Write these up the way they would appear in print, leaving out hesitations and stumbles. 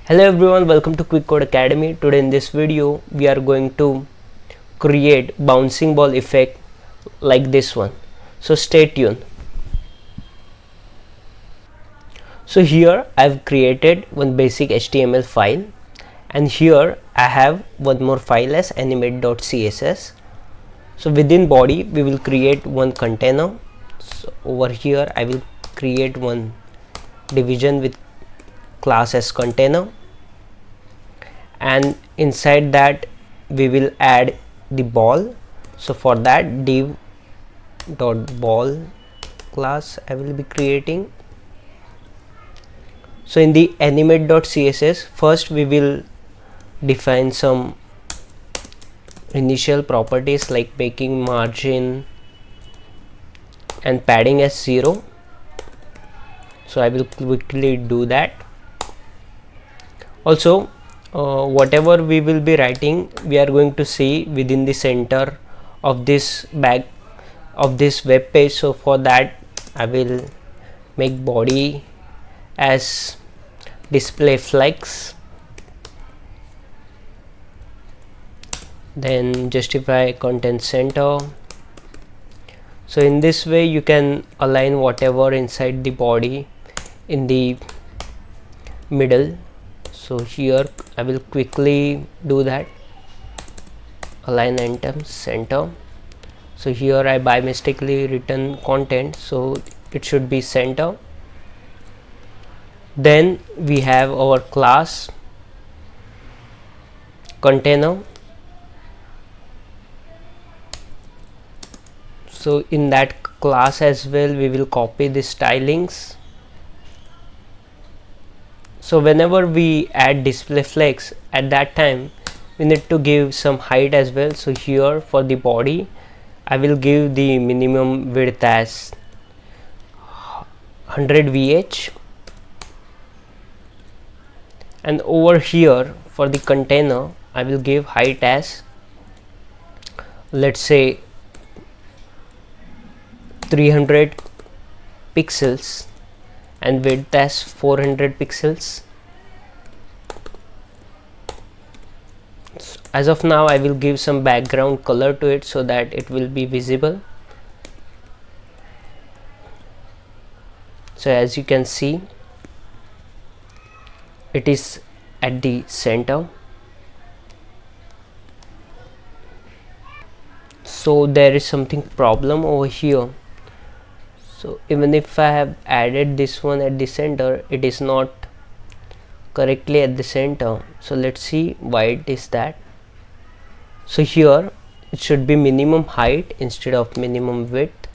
Hello everyone, welcome to Quick Code Academy. Today in this video we are going to create bouncing ball effect like this one. So stay tuned. So here I've created one basic HTML file, and here I have one more file as animate.css. So within body we will create one container. So over here I will create one division with class as container, and inside that we will add the ball. So for that div dot ball class I will be creating. So in the animate.css, first we will define some initial properties like making margin and padding as 0. So I will quickly do that. Also whatever we will be writing, we are going to see within the center of this web page. So for that I will make body as display flex, then justify content center. So in this way you can align whatever inside the body in the middle. So here I will quickly do that, align item center. So here I by mistakenly written content, so it should be center. Then we have our class container. So in that class as well we will copy the stylings. So whenever we add display flex, at that time we need to give some height as well. So here for the body I will give the minimum width as 100 VH, and over here for the container I will give height as, let's say, 300 pixels and width as 400 pixels. So as of now I will give some background color to it so that it will be visible. So as you can see, it is at the center. So there is something problem over here. So even if I have added this one at the center, it is not correctly at the center. So let's see why it is that. So here it should be minimum height instead of minimum width.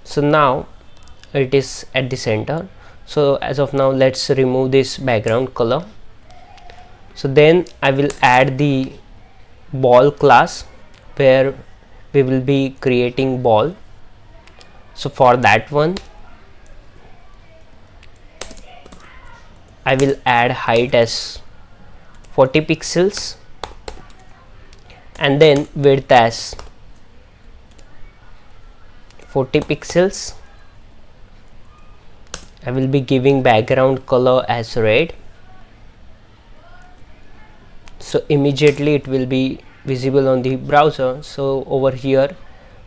So now it is at the center. So as of now let's remove this background color. So then I will add the ball class where we will be creating ball. So for that one I will add height as 40 pixels and then width as 40 pixels. I will be giving background color as red, so immediately it will be visible on the browser. So over here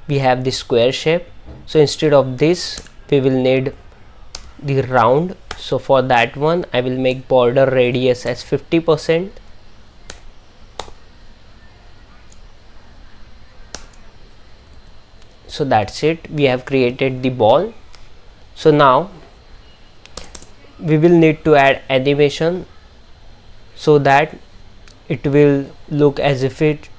we have the square shape, so instead of this we will need the round. So for that one I will make border radius as 50%. So that's it, we have created the ball. So now we will need to add animation so that it will look as if it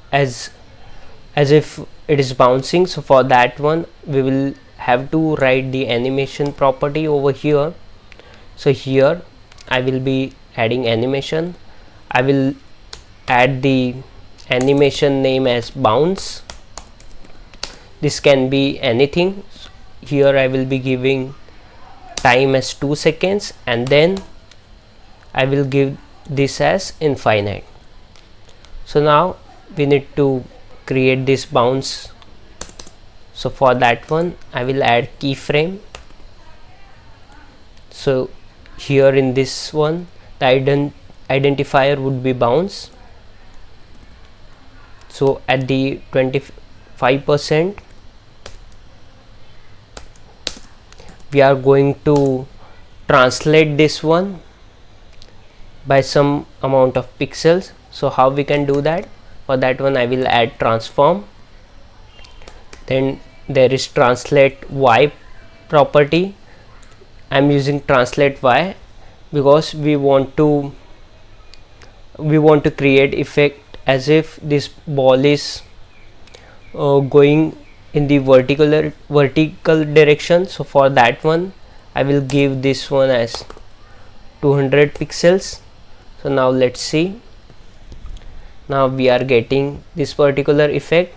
is bouncing. So for that one we will have to write the animation property over here. So here I will be adding animation. I will add the animation name as bounce. This can be anything. Here I will be giving time as 2 seconds, and then I will give this as infinite. So now we need to create this bounce. So for that one I will add keyframe. So here in this one the identifier would be bounce. So at the 25% we are going to translate this one by some amount of pixels. So how we can do that? For that one I will add transform, then there is translate y property. I'm using translate y because we want to create effect as if this ball is going in the vertical direction. So for that one I will give this one as 200 pixels. So now let's see, now we are getting this particular effect.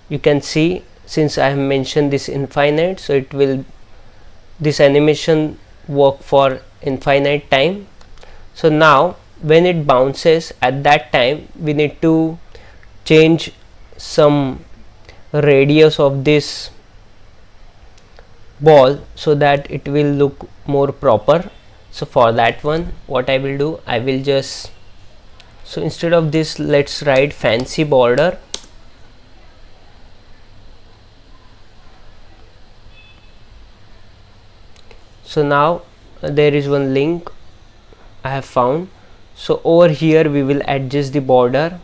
You can see, since I have mentioned this infinite, so it will, this animation work for infinite time. So now when it bounces, at that time we need to change some radius of this ball so that it will look more proper. So for that one what I will do, I will just, so instead of this let's write fancy border. So now there is one link I have found. So over here we will adjust the border.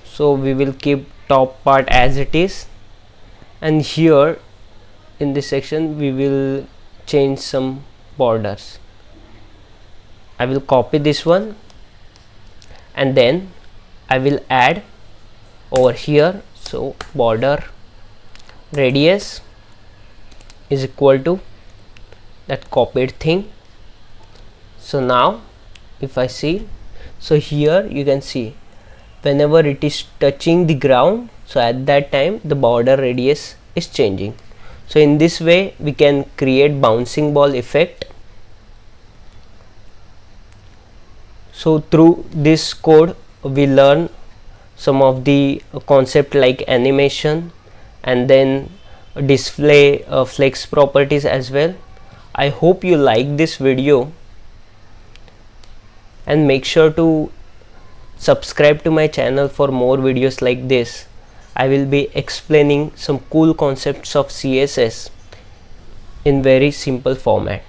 So we will keep top part as it is, and here in this section we will change some borders. I will copy this one and then I will add over here. So border radius is equal to that copied thing. So now if I see, so here you can see whenever it is touching the ground, so at that time the border radius is changing. So in this way we can create bouncing ball effect. So through this code we learn some of the concept like animation and then display flex properties as well. I hope you like this video, and make sure to subscribe to my channel for more videos like this. I will be explaining some cool concepts of CSS in very simple format.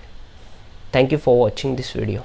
Thank you for watching this video.